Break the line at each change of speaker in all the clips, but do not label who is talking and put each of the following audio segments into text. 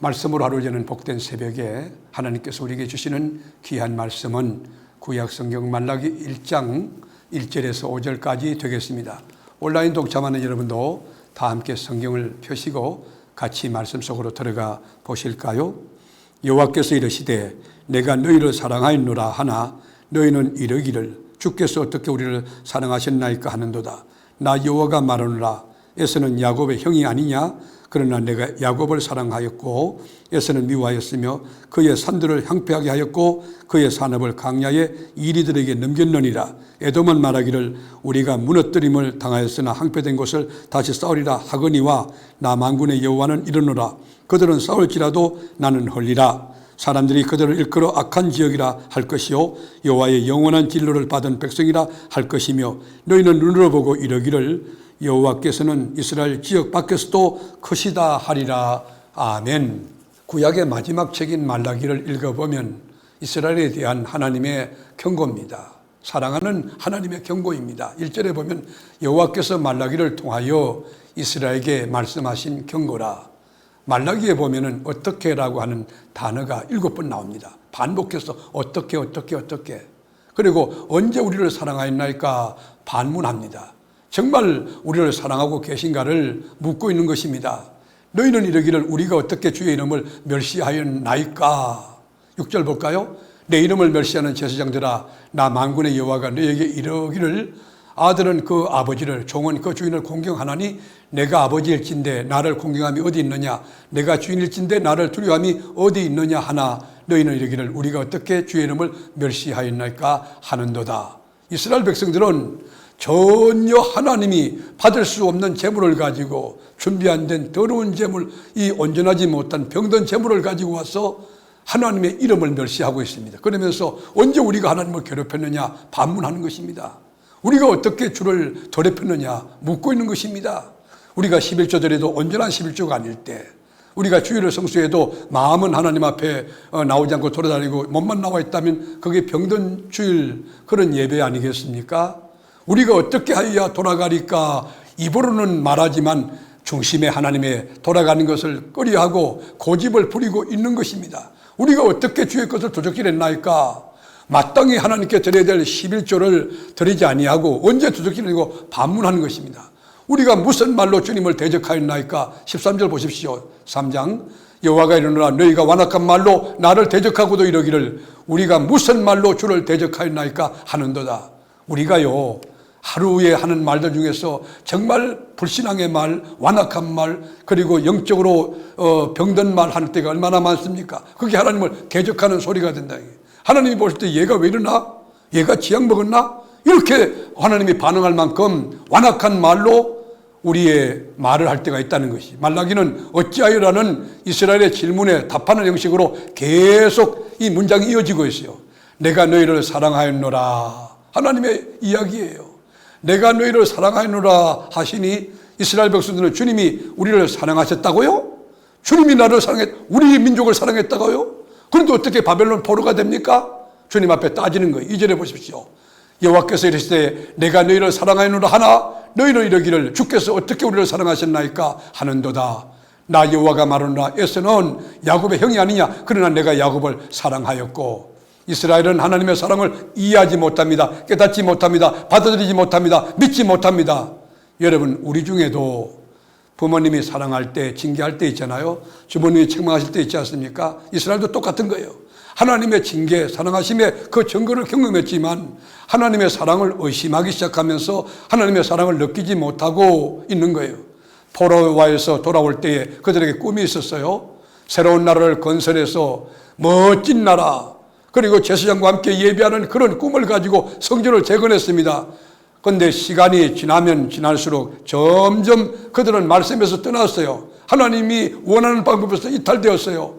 말씀으로 하루 여는 복된 새벽에 하나님께서 우리에게 주시는 귀한 말씀은 구약성경 말라기 1장 1절에서 5절까지 되겠습니다. 온라인 동참하는 여러분도 다 함께 성경을 펴시고 같이 말씀 속으로 들어가 보실까요? 여호와께서 이르시되 내가 너희를 사랑하였노라 하나 너희는 이르기를 주께서 어떻게 우리를 사랑하셨나이까 하는도다. 나 여호와가 말하노라 에서는 야곱의 형이 아니냐? 그러나 내가 야곱을 사랑하였고 에서는 미워하였으며 그의 산들을 황폐하게 하였고 그의 산업을 강야의 이리들에게 넘겼느니라. 에돔은 말하기를 우리가 무너뜨림을 당하였으나 황폐된 곳을 다시 쌓으리라 하거니와 나 만군의 여호와는 이르노라. 그들은 싸울지라도 나는 헐리라. 사람들이 그들을 일컬어 악한 지역이라 할 것이요 여호와의 영원한 진노를 받은 백성이라 할 것이며 너희는 눈으로 보고 이르기를 여호와께서는 이스라엘 지역 밖에서도 크시다 하리라. 아멘. 구약의 마지막 책인 말라기를 읽어보면 이스라엘에 대한 하나님의 경고입니다. 사랑하는 하나님의 경고입니다. 1절에 보면 여호와께서 말라기를 통하여 이스라엘에게 말씀하신 경고라. 말라기에 보면은 어떻게라고 하는 단어가 7번 나옵니다. 반복해서 어떻게. 그리고 언제 우리를 사랑하였나이까 반문합니다. 정말 우리를 사랑하고 계신가를 묻고 있는 것입니다. 너희는 이르기를 우리가 어떻게 주의 이름을 멸시하였나이까. 6절 볼까요? 내 이름을 멸시하는 제사장들아 나 만군의 여호와가 너희에게 이르기를 아들은 그 아버지를 종은 그 주인을 공경하나니 내가 아버지일진데 나를 공경함이 어디 있느냐 내가 주인일진데 나를 두려움이 어디 있느냐 하나 너희는 이르기를 우리가 어떻게 주의 이름을 멸시하였나이까 하는도다. 이스라엘 백성들은 전혀 하나님이 받을 수 없는 재물을 가지고 준비 안 된 더러운 재물, 이 온전하지 못한 병든 재물을 가지고 와서 하나님의 이름을 멸시하고 있습니다. 그러면서 언제 우리가 하나님을 괴롭혔느냐 반문하는 것입니다. 우리가 어떻게 주를 더럽혔느냐 묻고 있는 것입니다. 우리가 11조 드려도 온전한 11조가 아닐 때, 우리가 주일을 성수해도 마음은 하나님 앞에 나오지 않고 돌아다니고 몸만 나와 있다면 그게 병든 주일 그런 예배 아니겠습니까? 우리가 어떻게 하여야 돌아가리까 입으로는 말하지만 중심에 하나님의 돌아가는 것을 꺼려하고 고집을 부리고 있는 것입니다. 우리가 어떻게 주의 것을 도적질했나이까? 마땅히 하나님께 드려야 될 11조를 드리지 아니하고 언제 도적질하고 반문하는 것입니다. 우리가 무슨 말로 주님을 대적하였나이까? 13절 보십시오. 3장 여호와가 이르노라 너희가 완악한 말로 나를 대적하고도 이러기를 우리가 무슨 말로 주를 대적하였나이까 하는도다. 우리가요 하루에 하는 말들 중에서 정말 불신앙의 말, 완악한 말, 그리고 영적으로 병든 말 하는 때가 얼마나 많습니까? 그게 하나님을 대적하는 소리가 된다. 하나님이 보실 때 얘가 왜 이러나? 얘가 지약 먹었나? 이렇게 하나님이 반응할 만큼 완악한 말로 우리의 말을 할 때가 있다는 것이, 말라기는 어찌하여라는 이스라엘의 질문에 답하는 형식으로 계속 이 문장이 이어지고 있어요. 내가 너희를 사랑하였노라. 하나님의 이야기예요. 내가 너희를 사랑하였노라 하시니 이스라엘 백성들은 주님이 우리를 사랑하셨다고요? 주님이 나를 우리 민족을 사랑했다고요? 그런데 어떻게 바벨론 포로가 됩니까? 주님 앞에 따지는 거예요. 2절에 보십시오. 여호와께서 이르시되 내가 너희를 사랑하였노라 하나 너희는 이르기를 주께서 어떻게 우리를 사랑하셨나이까 하는도다. 나 여호와가 말하노라 에서는 야곱의 형이 아니냐 그러나 내가 야곱을 사랑하였고. 이스라엘은 하나님의 사랑을 이해하지 못합니다. 깨닫지 못합니다. 받아들이지 못합니다. 믿지 못합니다. 여러분 우리 중에도 부모님이 사랑할 때 징계할 때 있잖아요. 주부님이 책망하실 때 있지 않습니까? 이스라엘도 똑같은 거예요. 하나님의 징계, 사랑하심의 그 증거를 경험했지만 하나님의 사랑을 의심하기 시작하면서 하나님의 사랑을 느끼지 못하고 있는 거예요. 포로와에서 돌아올 때에 그들에게 꿈이 있었어요. 새로운 나라를 건설해서 멋진 나라, 그리고 제사장과 함께 예배하는 그런 꿈을 가지고 성전을 재건했습니다. 그런데 시간이 지나면 지날수록 점점 그들은 말씀에서 떠났어요. 하나님이 원하는 방법에서 이탈되었어요.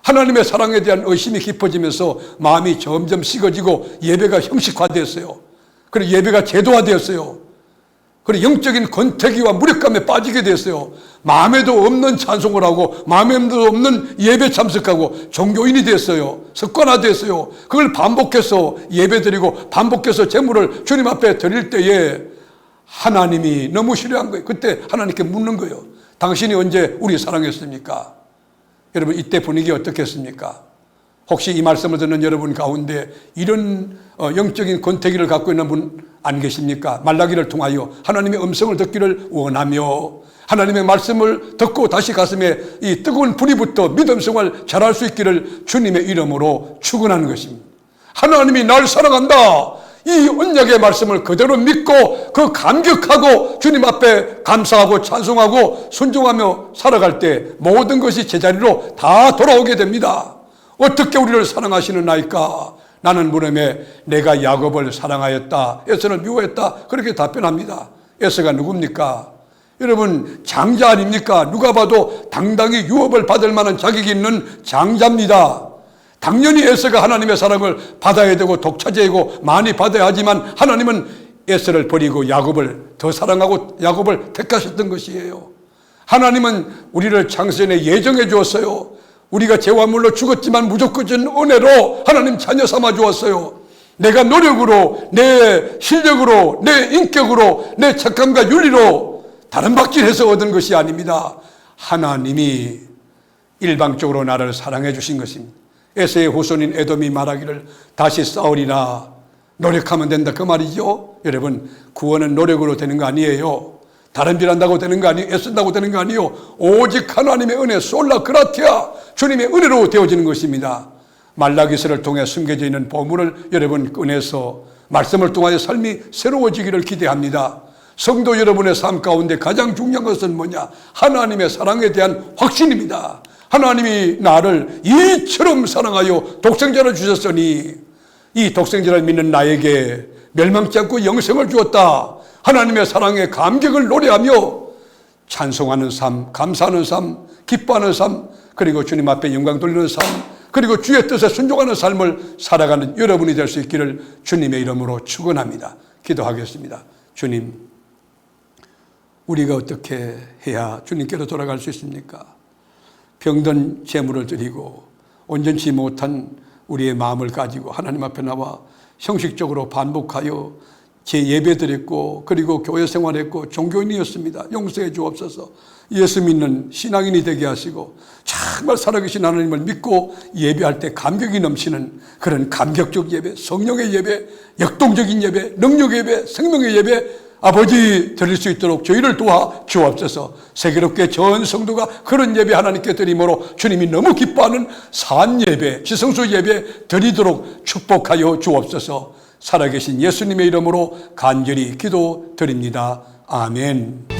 하나님의 사랑에 대한 의심이 깊어지면서 마음이 점점 식어지고 예배가 형식화되었어요. 그리고 예배가 제도화되었어요. 그리고 영적인 권태기와 무력감에 빠지게 됐어요. 마음에도 없는 찬송을 하고 마음에도 없는 예배 참석하고 종교인이 됐어요. 습관화됐어요. 그걸 반복해서 예배드리고 반복해서 제물을 주님 앞에 드릴 때에 하나님이 너무 싫어한 거예요. 그때 하나님께 묻는 거예요. 당신이 언제 우리 사랑했습니까? 여러분, 이때 분위기 어떻겠습니까? 혹시 이 말씀을 듣는 여러분 가운데 이런 영적인 권태기를 갖고 있는 분 안 계십니까? 말라기를 통하여 하나님의 음성을 듣기를 원하며 하나님의 말씀을 듣고 다시 가슴에 이 뜨거운 불이 붙어 믿음 생활 잘할 수 있기를 주님의 이름으로 축원하는 것입니다. 하나님이 날 사랑한다. 이 언약의 말씀을 그대로 믿고 그 감격하고 주님 앞에 감사하고 찬송하고 순종하며 살아갈 때 모든 것이 제자리로 다 돌아오게 됩니다. 어떻게 우리를 사랑하시는 나이까? 나는 물음에 내가 야곱을 사랑하였다, 에서를 미워했다, 그렇게 답변합니다. 에서가 누굽니까? 여러분, 장자 아닙니까? 누가 봐도 당당히 유업을 받을 만한 자격이 있는 장자입니다. 당연히 에서가 하나님의 사랑을 받아야 되고 독차지하고 많이 받아야 하지만 하나님은 에서를 버리고 야곱을 더 사랑하고 야곱을 택하셨던 것이에요. 하나님은 우리를 창세전에 예정해 주었어요. 우리가 죄와 물로 죽었지만 무조건적인 은혜로 하나님 자녀 삼아 주었어요. 내가 노력으로, 내 실력으로, 내 인격으로, 내 착함과 윤리로 다른 박질해서 얻은 것이 아닙니다. 하나님이 일방적으로 나를 사랑해 주신 것입니다. 에서의 후손인 에돔이 말하기를 다시 싸우리라. 노력하면 된다, 그 말이죠. 여러분, 구원은 노력으로 되는 거 아니에요. 다른 일 한다고 되는 거 아니에요. 애쓴다고 되는 거 아니에요. 오직 하나님의 은혜, 솔라 그라티아, 주님의 은혜로 되어지는 것입니다. 말라기서를 통해 숨겨져 있는 보물을 여러분 꺼내서 말씀을 통하여 삶이 새로워지기를 기대합니다. 성도 여러분의 삶 가운데 가장 중요한 것은 뭐냐? 하나님의 사랑에 대한 확신입니다. 하나님이 나를 이처럼 사랑하여 독생자를 주셨으니 이 독생자를 믿는 나에게 멸망치 않고 영생을 주었다. 하나님의 사랑에 감격을 노래하며 찬송하는 삶, 감사하는 삶, 기뻐하는 삶, 그리고 주님 앞에 영광 돌리는 삶, 그리고 주의 뜻에 순종하는 삶을 살아가는 여러분이 될 수 있기를 주님의 이름으로 축원합니다. 기도하겠습니다. 주님, 우리가 어떻게 해야 주님께로 돌아갈 수 있습니까? 병든 재물을 드리고 온전치 못한 우리의 마음을 가지고 하나님 앞에 나와 형식적으로 반복하여 제 예배 드렸고 그리고 교회 생활했고 종교인이었습니다. 용서해 주옵소서. 예수 믿는 신앙인이 되게 하시고 정말 살아계신 하나님을 믿고 예배할 때 감격이 넘치는 그런 감격적 예배, 성령의 예배, 역동적인 예배, 능력의 예배, 생명의 예배 아버지 드릴 수 있도록 저희를 도와 주옵소서. 세계롭게 전 성도가 그런 예배 하나님께 드림으로 주님이 너무 기뻐하는 산 예배, 지성소 예배 드리도록 축복하여 주옵소서. 살아계신 예수님의 이름으로 간절히 기도드립니다. 아멘.